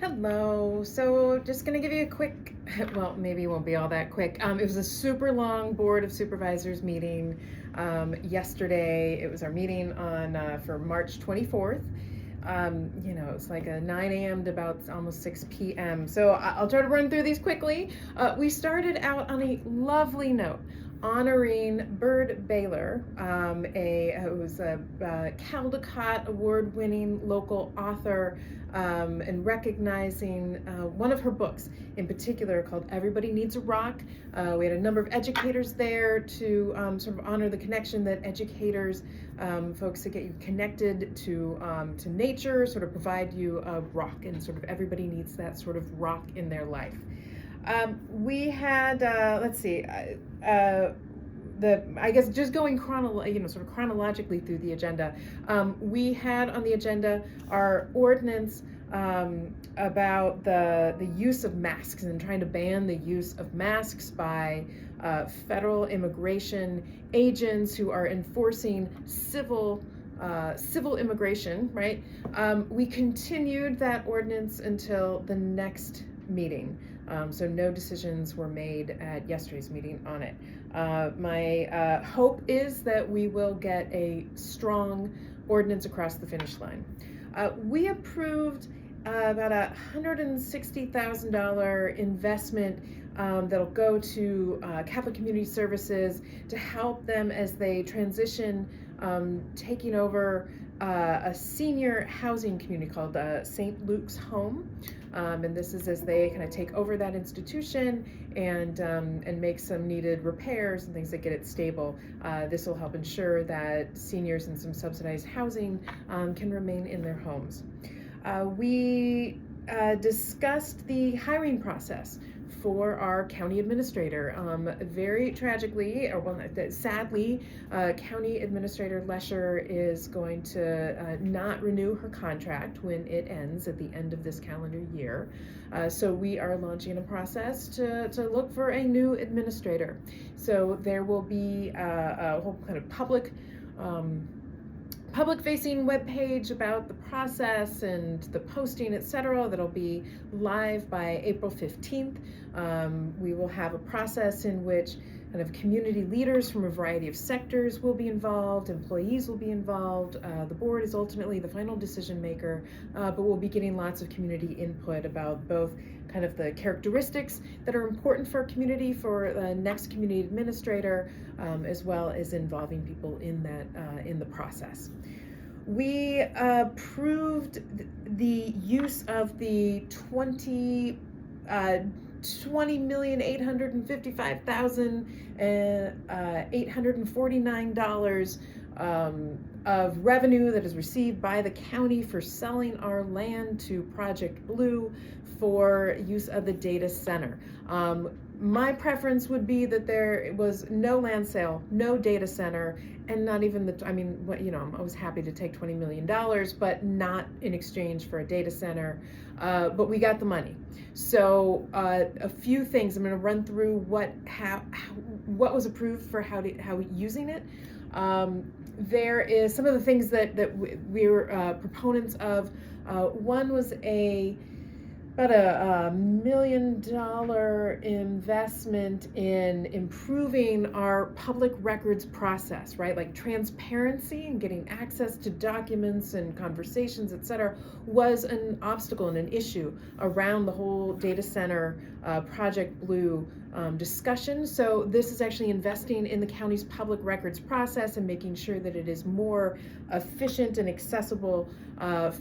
Hello. So just going to give you a quick, well, maybe it won't be all that quick. It was a super long Board of Supervisors meeting yesterday. It was our meeting on for March 24th. It was like a 9 a.m. to about almost 6 p.m. So I'll try to run through these quickly. We started out on a lovely note, honoring Bird Baylor, who's a Caldecott award-winning local author, and recognizing one of her books in particular called Everybody Needs a Rock. We had a number of educators there to sort of honor the connection that educators, folks that get you connected to nature, sort of provide you a rock, and sort of everybody needs that sort of rock in their life. We had, I guess just going chronologically through the agenda, we had on the agenda our ordinance about the use of masks and trying to ban the use of masks by federal immigration agents who are enforcing civil immigration, right? We continued that ordinance until the next meeting. So no decisions were made at yesterday's meeting on it. My hope is that we will get a strong ordinance across the finish line. We approved about a $160,000 investment that'll go to Catholic Community Services to help them as they transition, taking over a senior housing community called St. Luke's Home. And this is as they kind of take over that institution and make some needed repairs and things that get it stable. This will help ensure that seniors in some subsidized housing can remain in their homes. We discussed the hiring process for our county administrator. Very tragically, sadly, County Administrator Lesher is going to not renew her contract when it ends at the end of this calendar year. So we are launching a process to look for a new administrator. So there will be a whole kind of public-facing webpage about the process and the posting, etc. That'll be live by April 15th. We will have a process in which kind of community leaders from a variety of sectors will be involved, employees will be involved. The board is ultimately the final decision maker, but we'll be getting lots of community input about both kind of the characteristics that are important for our community for the next community administrator, as well as involving people in that in the process. We approved the use of the $20,855,849 of revenue that is received by the county for selling our land to Project Blue for use of the data center. My preference would be that there was no land sale, no data center, and not even I'm always happy to take $20 million, but not in exchange for a data center. But we got the money. So a few things I'm going to run through what was approved for how using it. There is some of the things that we're proponents of. One was about a $1 million investment in improving our public records process, right? Like transparency and getting access to documents and conversations, et cetera, was an obstacle and an issue around the whole data center Project Blue discussion. So this is actually investing in the county's public records process and making sure that it is more efficient and accessible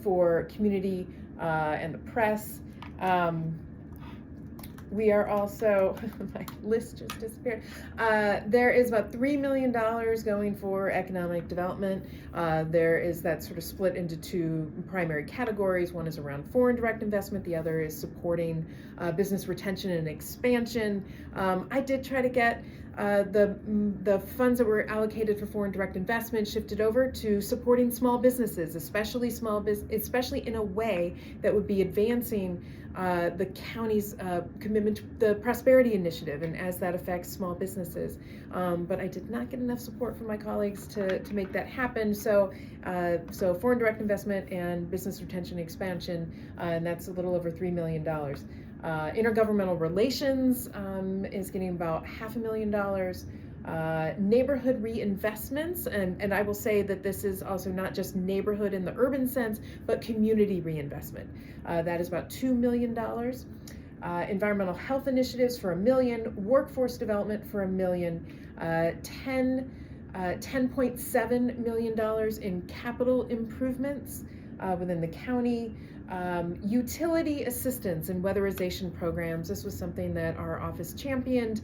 for community and the press. We are also, my list just disappeared. There is about $3 million going for economic development. There is that sort of split into two primary categories. One is around foreign direct investment. The other is supporting business retention and expansion. I did try to get the funds that were allocated for foreign direct investment shifted over to supporting small businesses, especially in a way that would be advancing the county's commitment to the Prosperity Initiative, and as that affects small businesses. But I did not get enough support from my colleagues to make that happen. So foreign direct investment and business retention expansion, and that's a little over $3 million. Intergovernmental relations is getting about $500,000. Neighborhood reinvestments, and I will say that this is also not just neighborhood in the urban sense, but community reinvestment. That is about $2 million. Environmental health initiatives for $1 million, workforce development for $1 million, $10.7 million in capital improvements within the county. Utility assistance and weatherization programs. This was something that our office championed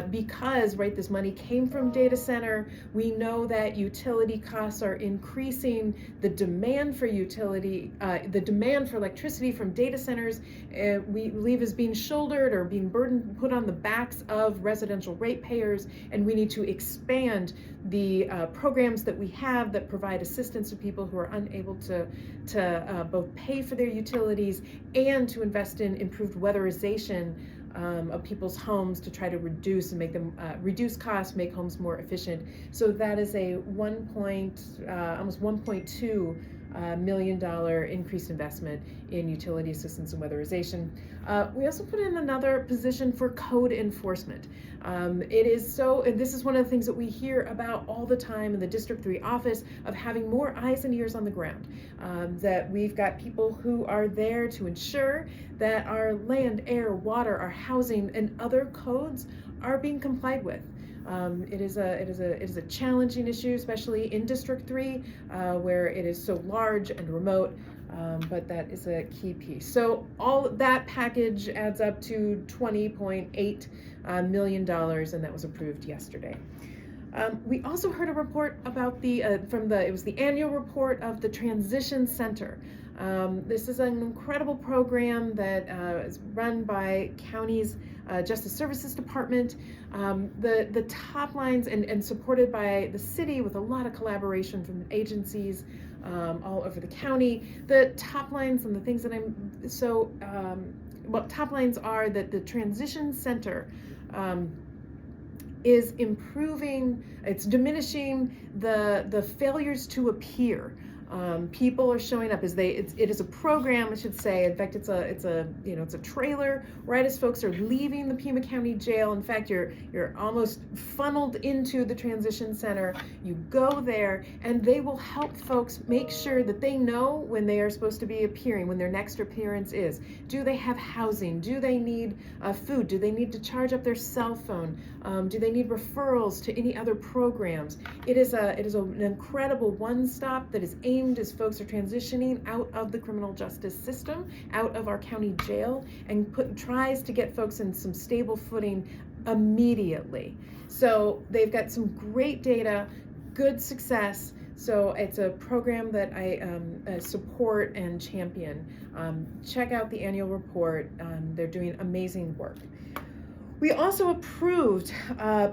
because, right, this money came from data center. We know that utility costs are increasing. The demand for the demand for electricity from data centers, we believe is being shouldered or being put on the backs of residential ratepayers, and we need to expand the programs that we have that provide assistance to people who are unable to both pay for their utilities and to invest in improved weatherization of people's homes to try to reduce costs, make homes more efficient. So that is a almost $1.2 million increased investment in utility assistance and weatherization. We also put in another position for code enforcement. And this is one of the things that we hear about all the time in the District 3 office, of having more eyes and ears on the ground, that we've got people who are there to ensure that our land, air, water, our housing, and other codes are being complied with. It is a challenging issue, especially in District 3, where it is so large and remote, but that is a key piece. So all that package adds up to $20.8 million, and that was approved yesterday. We also heard a report about it was the annual report of the Transition Center. This is an incredible program that is run by county's Justice Services Department. The top lines and supported by the city with a lot of collaboration from agencies all over the county. The top lines and the things that top lines are that the Transition Center is improving, it's diminishing the failures to appear. People are showing up it is a program, I should say. In fact, it's a trailer right as folks are leaving the Pima County Jail. In fact, you're almost funneled into the Transition Center. You go there, and they will help folks make sure that they know when they are supposed to be appearing, when their next appearance is. Do they have housing? Do they need food? Do they need to charge up their cell phone? Do they need referrals to any other programs? It is an incredible one-stop that is aimed as folks are transitioning out of the criminal justice system, out of our county jail, and tries to get folks in some stable footing immediately. So they've got some great data, good success. So it's a program that I support and champion. Check out the annual report. They're doing amazing work. We also approved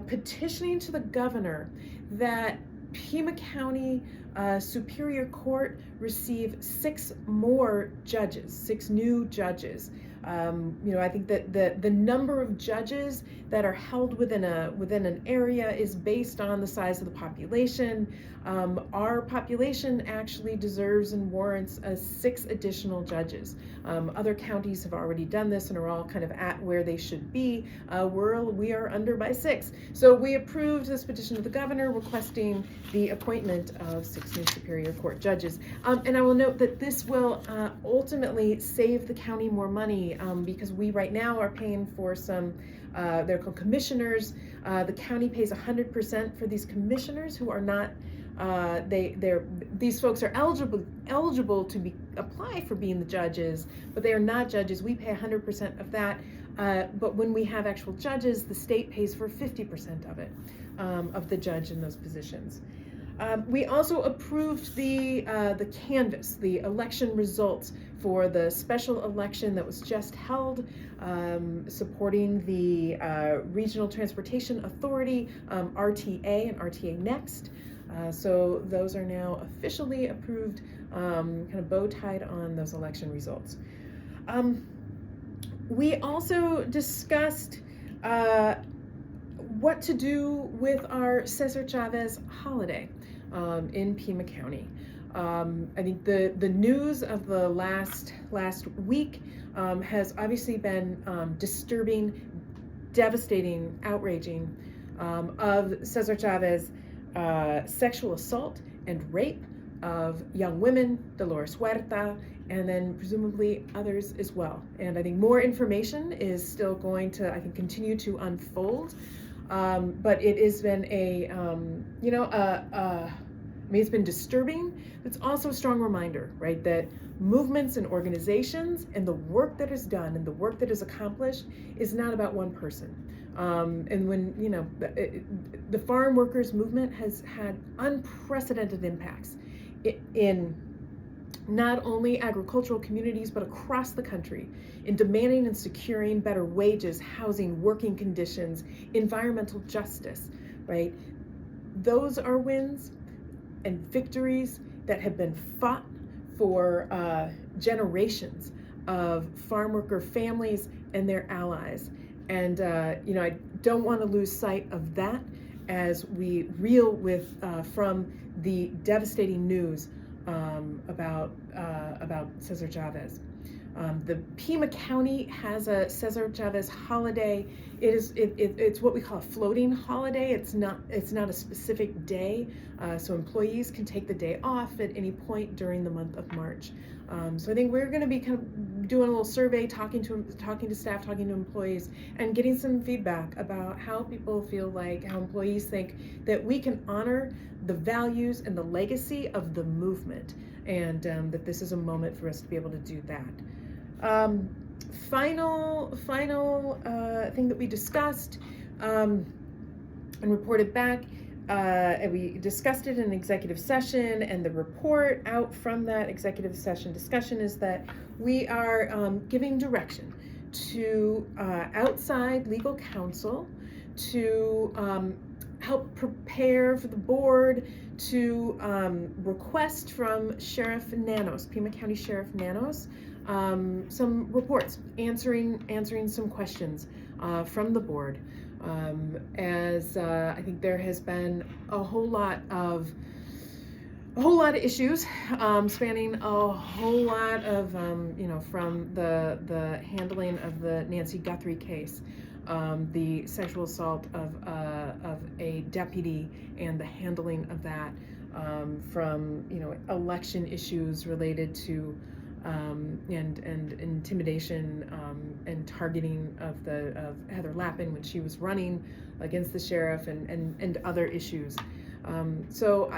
petitioning to the governor that Pima County Superior Court receive 6 more judges, 6 new judges. I think that the number of judges that are held within an area is based on the size of the population. Our population actually deserves and warrants 6 additional judges. Other counties have already done this and are all kind of at where they should be. We are under by 6. So we approved this petition to the governor requesting the appointment of 6 new Superior Court judges. And I will note that this will ultimately save the county more money because we right now are paying for some, they're called commissioners. The county pays 100% for these commissioners who are not, these folks are eligible to apply for being the judges, but they are not judges. We pay 100% of that. But when we have actual judges, the state pays for 50% of it, of the judge in those positions. We also approved the canvas, the election results for the special election that was just held, supporting the Regional Transportation Authority, RTA and RTA Next. So those are now officially approved, kind of bow-tied on those election results. We also discussed what to do with our Cesar Chavez holiday in Pima County. I think the news of the last week has obviously been disturbing, devastating, outraging of Cesar Chavez sexual assault and rape of young women, Dolores Huerta, and then presumably others as well. And I think more information is still going to, I think, continue to unfold. But it has been it's been disturbing. It's also a strong reminder, right, that movements and organizations and the work that is done and the work that is accomplished is not about one person. And when, the farm workers movement has had unprecedented impacts in not only agricultural communities, but across the country, in demanding and securing better wages, housing, working conditions, environmental justice, right? Those are wins and victories that have been fought for generations of farm worker families and their allies. And, I don't want to lose sight of that as we reel with from the devastating news about Cesar Chavez. The Pima County has a Cesar Chavez holiday. It's what we call a floating holiday. It's not a specific day, so employees can take the day off at any point during the month of March. So I think we're going to be kind of doing a little survey, talking to staff, talking to employees, and getting some feedback about how people feel like, how employees think that we can honor the values and the legacy of the movement, and that this is a moment for us to be able to do that. Final thing that we discussed and reported back, and we discussed it in executive session, and the report out from that executive session discussion is that we are giving direction to outside legal counsel to help prepare for the board to request from Sheriff Nanos, Pima County Sheriff Nanos, some reports, answering some questions from the board, as I think there has been a whole lot of issues spanning a whole lot of from the handling of the Nancy Guthrie case, the sexual assault of a deputy and the handling of that, from election issues related to and intimidation and targeting of Heather Lappin when she was running against the sheriff, and other issues. So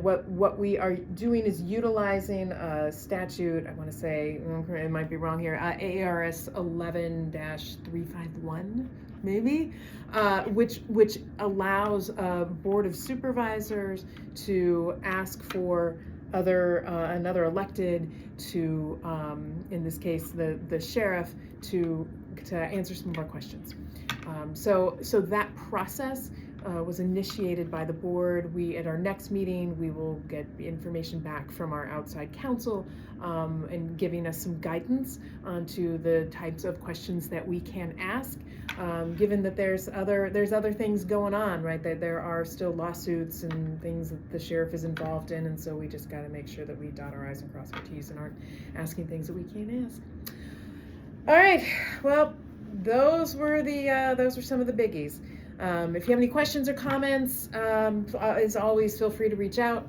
what we are doing is utilizing a statute, I want to say, it might be wrong here, ARS 11-351 maybe, which allows a board of supervisors to ask for another elected to, in this case, the sheriff, to answer some more questions. So that process was initiated by the board. At our next meeting, we will get information back from our outside counsel, and giving us some guidance onto the types of questions that we can ask, given that there's other things going on, right? That there are still lawsuits and things that the sheriff is involved in, and so we just got to make sure that we dot our I's and cross our T's and aren't asking things that we can't ask. All right, well, those were some of the biggies. If you have any questions or comments, as always, feel free to reach out.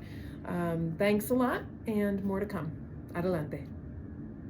Thanks a lot, and more to come. Adelante.